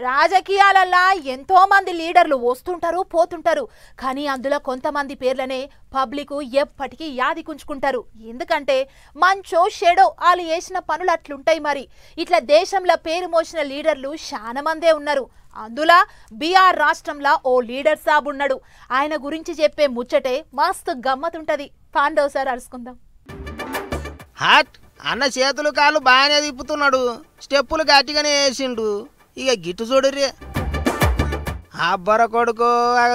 రాజకీయాలల్లా ఎంతో మంది లీడర్లు వస్తుంటారు పోతుంటారు. కానీ అందులో కొంతమంది పేర్లనే పబ్లిక్ ఎప్పటికీ యాదికుంచుకుంటారు. ఎందుకంటే మంచో షెడో వాళ్ళు చేసిన పనులు అట్లుంటాయి. మరి ఇట్లా దేశంలో పేరు మోసిన లీడర్లు చాలా మందే ఉన్నారు. అందులో బీఆర్ రాష్ట్రంలో ఓ లీడర్ సాబ్ ఉన్నాడు. ఆయన గురించి చెప్పే ముచ్చటే మస్తు గమ్మతుంటది. పాండవ్ సార్ అరుచుకుందాం. హాట్ అన్న చేతులు కాళ్ళు బాగానే తిప్పుతున్నాడు, స్టెప్పులు గట్టిగానే వేసిండు. ఇక గిట్టు చూడుర్రే, అబ్బర కొడుకో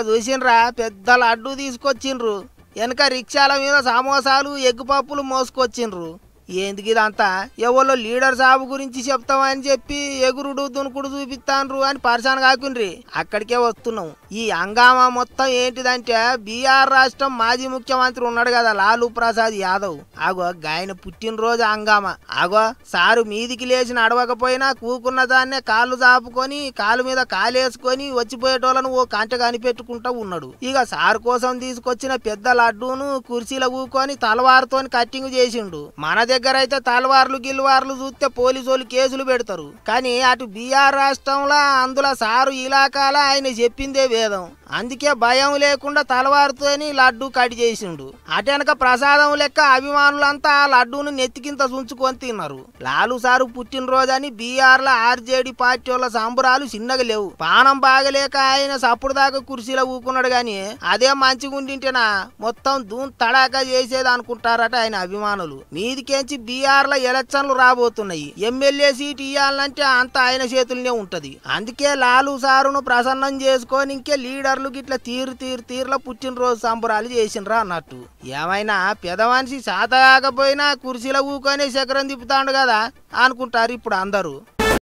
చూసిండ్రా, పెద్ద లడ్డు తీసుకొచ్చిండ్రు. వెనక రిక్షాల మీద సమోసాలు ఎగ్గు పప్పులు మోసుకొచ్చిండ్రు. ఎందుకు ఇదంతా? ఎవరో లీడర్ సాబు గురించి చెప్తామని చెప్పి ఎగురుడు దునుకుడు చూపిస్తాన్రు అని పరిశాన్ కాకుండ్రి. అక్కడికే వస్తున్నాం. ఈ హంగామా మొత్తం ఏంటిదంటే, బీఆర్ రాష్ట్రం మాజీ ముఖ్యమంత్రి ఉన్నాడు కదా లాలూ ప్రసాద్ యాదవ్, ఆగో గాయన పుట్టినరోజు హంగామా. ఆగో సారు మీదికి లేచి నడవకపోయినా కూకున్న దాన్నే కాళ్ళు చాపుకొని కాలు మీద కాలేసుకొని వచ్చిపోయేటోళ్ళను ఓ కంట కనిపెట్టుకుంటా ఉన్నాడు. ఇక సారు కోసం తీసుకొచ్చిన పెద్ద లడ్డూను కుర్చీలో కూకొని తలవారుతోని కట్టింగ్ చేసిండు. మన దగ్గర అయితే తలవార్లు గిల్వార్లు చూస్తే పోలీసులు కేసులు పెడతారు. కానీ అటు బీఆర్ రాష్ట్రంలో అందులో సారు ఇలాకాల ఆయన చెప్పిందే వేదం. అందుకే భయం లేకుండా తలవారుతోని లడ్డు కట్ చేసిండు. అటెనక ప్రసాదం లెక్క అభిమానులంతా ఆ లడ్డూను నెత్తికింత చుంచుకొని తిన్నారు. లాలు సారు పుట్టినరోజని బీఆర్ లో ఆర్జేడీ పార్టీ వాళ్ళ సంబరాలు చిన్నగా లేవు. పానం బాగలేక ఆయన సప్పుడు దాకా కుర్చీలో ఊకున్నాడు. గాని అదే మంచిగుండింటేనా మొత్తం దూన్ తడాకా చేసేది అనుకుంటారట ఆయన అభిమానులు. మీదికేంచి బీఆర్ లో ఎలక్షన్లు రాబోతున్నాయి. ఎమ్మెల్యే సీట్ ఇయ్యాలంటే అంత ఆయన చేతుల్నే ఉంటది. అందుకే లాలు సారును ప్రసన్నం చేసుకొని ఇంకే లీడర్ గిట్లా తీరులో పుట్టినరోజు సంబరాలు చేసిండ్రా అన్నట్టు. ఏమైనా పెద్ద మనిషి శాత కాకపోయినా కుర్చీలో ఊకొని చక్రం తిప్పుతాడు కదా అనుకుంటారు ఇప్పుడు అందరూ.